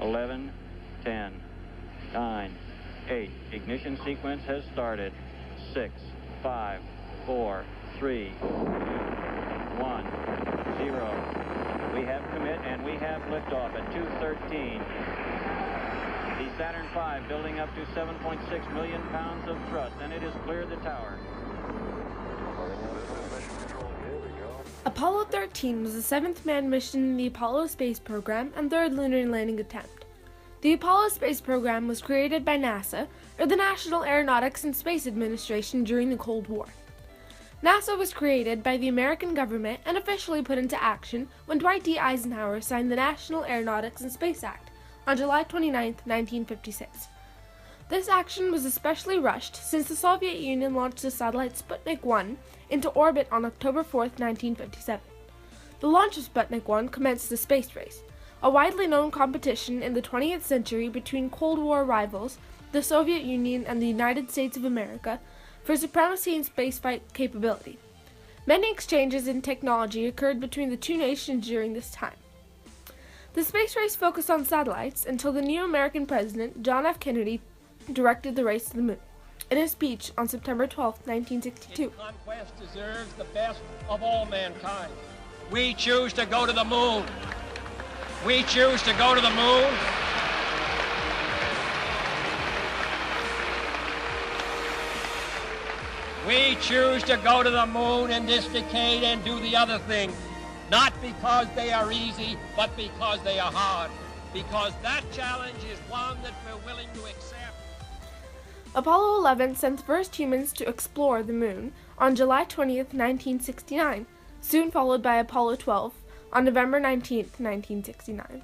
11, 10, 9, 8. Ignition sequence has started. 6, 5, 4, 3, 2, 1, 0. We have commit and we have liftoff at 2:13. The Saturn V building up to 7.6 million pounds of thrust, and it has cleared the tower. Apollo 13 was the seventh manned mission in the Apollo space program and third lunar landing attempt. The Apollo space program was created by NASA, or the National Aeronautics and Space Administration, during the Cold War. NASA was created by the American government and officially put into action when Dwight D. Eisenhower signed the National Aeronautics and Space Act on July 29, 1956. This action was especially rushed since the Soviet Union launched the satellite Sputnik 1 into orbit on October 4, 1957. The launch of Sputnik 1 commenced the space race, a widely known competition in the 20th century between Cold War rivals, the Soviet Union and the United States of America, for supremacy in spaceflight capability. Many exchanges in technology occurred between the two nations during this time. The space race focused on satellites until the new American president, John F. Kennedy, directed the race to the moon. In his speech on September 12, 1962. Its conquest deserves the best of all mankind. We choose to go to the moon. We choose to go to the moon. We choose to go to the moon in this decade and do the other thing. Not because they are easy, but because they are hard. Because that challenge is one that we're willing to accept. Apollo 11 sent the first humans to explore the moon on July 20, 1969, soon followed by Apollo 12 on November 19, 1969.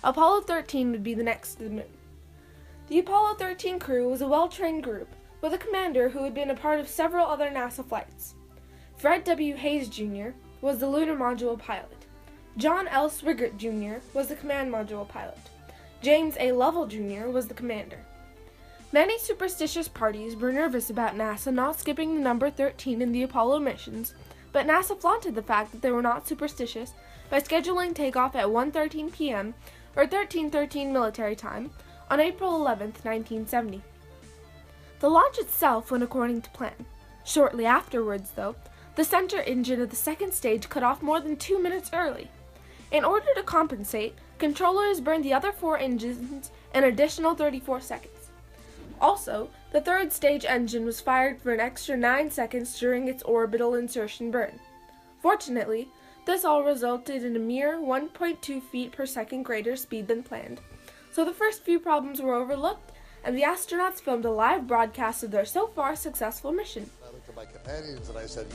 Apollo 13 would be the next to the moon. The Apollo 13 crew was a well-trained group, with a commander who had been a part of several other NASA flights. Fred W. Hayes Jr. was the lunar module pilot. John L. Swigert Jr. was the command module pilot. James A. Lovell Jr. was the commander. Many superstitious parties were nervous about NASA not skipping the number 13 in the Apollo missions, but NASA flaunted the fact that they were not superstitious by scheduling takeoff at 1:13 p.m. or 13:13 military time on April 11, 1970. The launch itself went according to plan. Shortly afterwards, though, the center engine of the second stage cut off more than 2 minutes early. In order to compensate, controllers burned the other 4 engines an additional 34 seconds. Also, the third stage engine was fired for an extra 9 seconds during its orbital insertion burn. Fortunately, this all resulted in a mere 1.2 feet per second greater speed than planned, so the first few problems were overlooked, and the astronauts filmed a live broadcast of their so far successful mission. I looked at my companions and I said,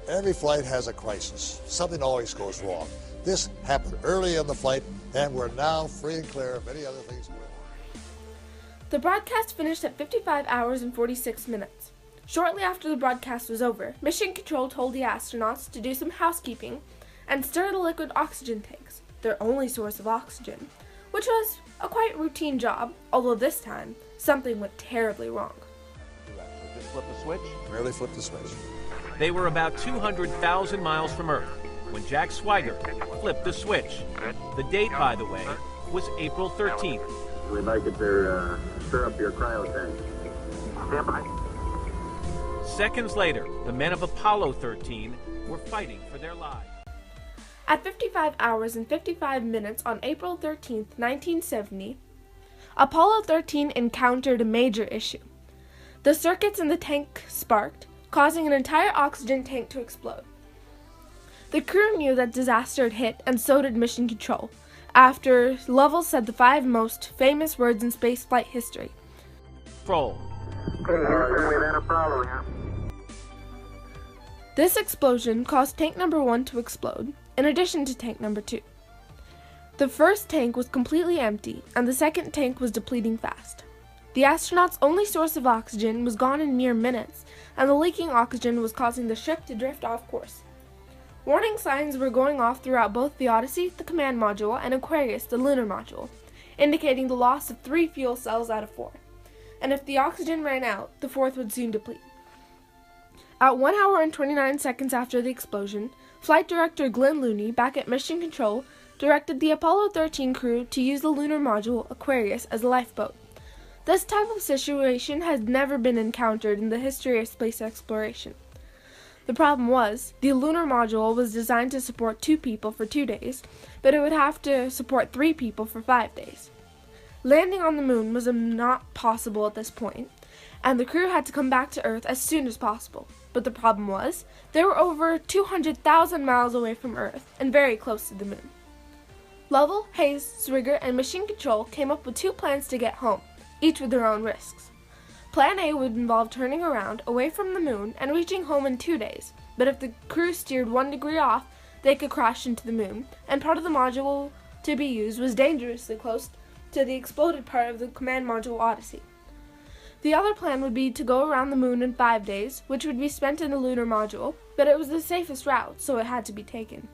every flight has a crisis. Something always goes wrong. This happened early in the flight, and we're now free and clear of any other things going on. The broadcast finished at 55 hours and 46 minutes. Shortly after the broadcast was over, Mission Control told the astronauts to do some housekeeping and stir the liquid oxygen tanks, their only source of oxygen, which was a quite routine job, although this time, something went terribly wrong. Just flip the switch? Merely flip the switch. They were about 200,000 miles from Earth when Jack Swigert flipped the switch. The date, by the way, was April 13th. We'd like it to stir up your cryo tank. Stand by. Seconds later, the men of Apollo 13 were fighting for their lives. At 55 hours and 55 minutes on April 13, 1970, Apollo 13 encountered a major issue. The circuits in the tank sparked, causing an entire oxygen tank to explode. The crew knew that disaster had hit, and so did Mission Control, after Lovell said the 5 most famous words in spaceflight history. Control. We've had a problem here. This explosion caused tank number 1 to explode, in addition to tank number 2. The first tank was completely empty, and the second tank was depleting fast. The astronauts' only source of oxygen was gone in mere minutes, and the leaking oxygen was causing the ship to drift off course. Warning signs were going off throughout both the Odyssey, the command module, and Aquarius, the lunar module, indicating the loss of 3 fuel cells out of 4. And if the oxygen ran out, the 4th would soon deplete. At 1 hour and 29 seconds after the explosion, Flight Director Glenn Looney, back at Mission Control, directed the Apollo 13 crew to use the lunar module Aquarius as a lifeboat. This type of situation had never been encountered in the history of space exploration. The problem was, the lunar module was designed to support 2 people for 2 days, but it would have to support 3 people for 5 days. Landing on the moon was not possible at this point, and the crew had to come back to Earth as soon as possible. But the problem was, they were over 200,000 miles away from Earth and very close to the moon. Lovell, Hayes, Swigert, and Mission Control came up with 2 plans to get home, each with their own risks. Plan A would involve turning around away from the moon and reaching home in 2 days, but if the crew steered 1 degree off, they could crash into the moon, and part of the module to be used was dangerously close to the exploded part of the command module Odyssey. The other plan would be to go around the moon in 5 days, which would be spent in the lunar module, but it was the safest route, so it had to be taken.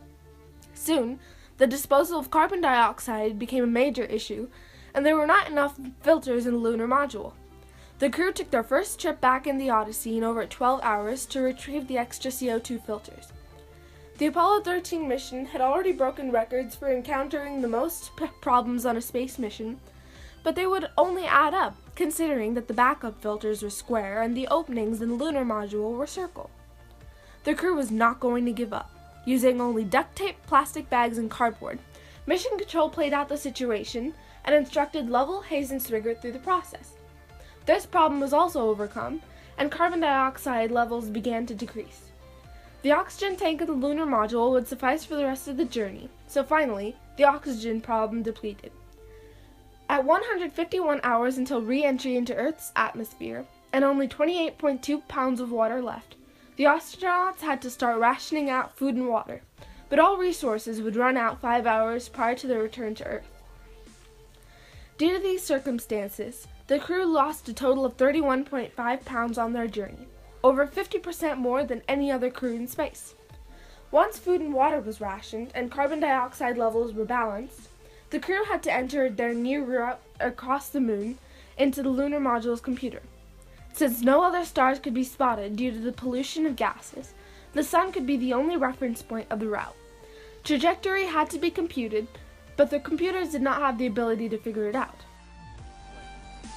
Soon, the disposal of carbon dioxide became a major issue, and there were not enough filters in the lunar module. The crew took their first trip back in the Odyssey in over 12 hours to retrieve the extra CO2 filters. The Apollo 13 mission had already broken records for encountering the most problems on a space mission, but they would only add up, considering that the backup filters were square and the openings in the lunar module were circle. The crew was not going to give up. Using only duct tape, plastic bags, and cardboard, Mission Control played out the situation and instructed Lovell, Hayes, and Swigert through the process. This problem was also overcome, and carbon dioxide levels began to decrease. The oxygen tank of the lunar module would suffice for the rest of the journey, so finally, the oxygen problem depleted. At 151 hours until re-entry into Earth's atmosphere, and only 28.2 pounds of water left, the astronauts had to start rationing out food and water, but all resources would run out 5 hours prior to their return to Earth. Due to these circumstances, the crew lost a total of 31.5 pounds on their journey, over 50% more than any other crew in space. Once food and water was rationed and carbon dioxide levels were balanced, the crew had to enter their new route across the moon into the lunar module's computer. Since no other stars could be spotted due to the pollution of gases, the sun could be the only reference point of the route. Trajectory had to be computed, but the computers did not have the ability to figure it out.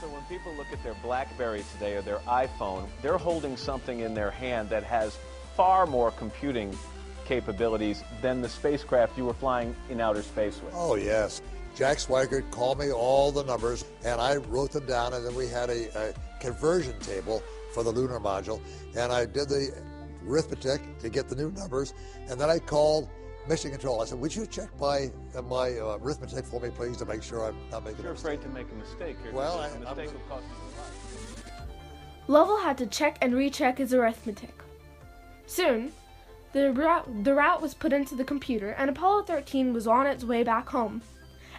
So when people look at their BlackBerry today or their iPhone, they're holding something in their hand that has far more computing capabilities than the spacecraft you were flying in outer space with. Oh, yes. Jack Swigert called me all the numbers, and I wrote them down, and then we had a conversion table for the lunar module, and I did the arithmetic to get the new numbers, and then I called Mission Control. I said, would you check my arithmetic for me, please, to make sure I'm not making a mistake? You're afraid to make a mistake. Well, a mistake will cost you your life. Lovell had to check and recheck his arithmetic. Soon, the route was put into the computer, and Apollo 13 was on its way back home.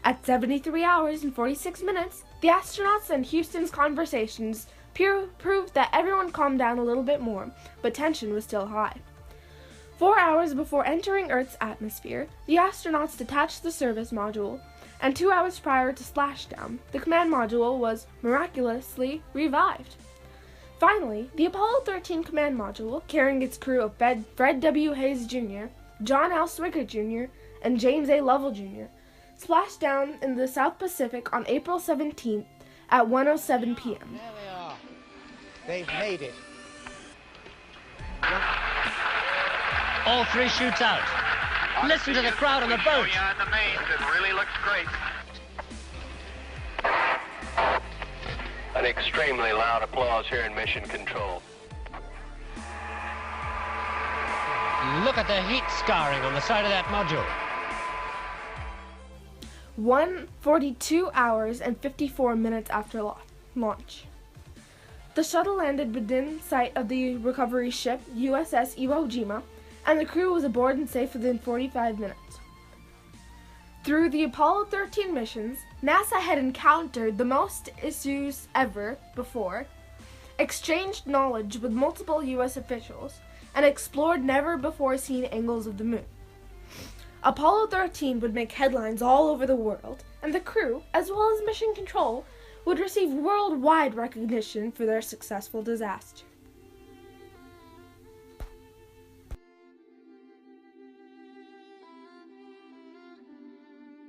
At 73 hours and 46 minutes, the astronauts and Houston's conversations proved that everyone calmed down a little bit more, but tension was still high. 4 hours before entering Earth's atmosphere, the astronauts detached the service module, and 2 hours prior to splashdown, the command module was miraculously revived. Finally, the Apollo 13 command module, carrying its crew of Fred W. Hayes Jr., John L. Swigert Jr., and James A. Lovell Jr., splashed down in the South Pacific on April 17th at 1:07 p.m. There they are. They've made it. All 3 shoots out. Listen to the crowd on the boat. Yeah, in the mains, it really looks great. An extremely loud applause here in Mission Control. Look at the heat scarring on the side of that module. 1:42 hours and 54 minutes after launch. The shuttle landed within sight of the recovery ship USS Iwo Jima, and the crew was aboard and safe within 45 minutes. Through the Apollo 13 missions, NASA had encountered the most issues ever before, exchanged knowledge with multiple U.S. officials, and explored never-before-seen angles of the moon. Apollo 13 would make headlines all over the world, and the crew, as well as Mission Control, would receive worldwide recognition for their successful disaster.